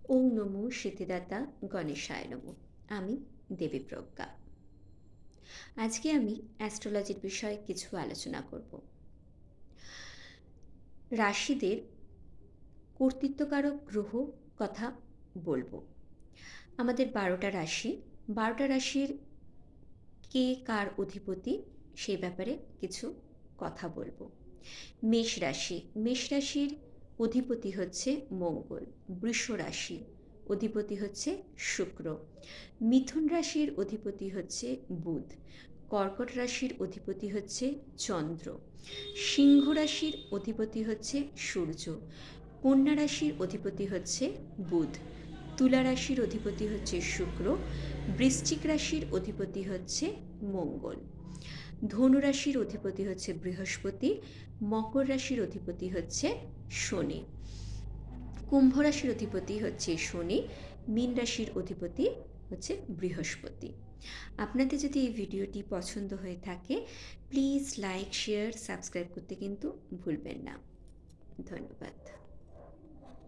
ওম নমো সিদ্ধিদাতা গণেশায় নমঃ। আমি দেবী প্রজ্ঞা। আজকে আমি অ্যাস্ট্রোলজির বিষয়ে কিছু আলোচনা করব। রাশিদের কর্তৃত্বকারক গ্রহ কথা বলবো। আমাদের 12টা রাশি, 12টা রাশির কে কার অধিপতি সেই ব্যাপারে কিছু কথা বলবো। মেষ রাশি, মেষ রাশির অধিপতি হচ্ছে মঙ্গল। বৃষ রাশি অধিপতি হচ্ছে শুক্র। মিথুন রাশির অধিপতি হচ্ছে বুধ। কর্কট রাশির অধিপতি হচ্ছে চন্দ্র। সিংহ রাশির অধিপতি হচ্ছে সূর্য। কন্যা রাশির অধিপতি হচ্ছে বুধ। তুলা রাশির অধিপতি হচ্ছে শুক্র। বৃশ্চিক রাশির অধিপতি হচ্ছে মঙ্গল। ধনু রাশির অধিপতি হচ্ছে বৃহস্পতি। মকর রাশির অধিপতি হচ্ছে শনি। কুম্ভ রাশির অধিপতি হচ্ছে শনি। মীন রাশির অধিপতি হচ্ছে বৃহস্পতি। আপনাদের যদি এই ভিডিওটি পছন্দ হয়ে থাকে প্লিজ লাইক, শেয়ার, সাবস্ক্রাইব করতে কিন্তু ভুলবেন না। ধন্যবাদ।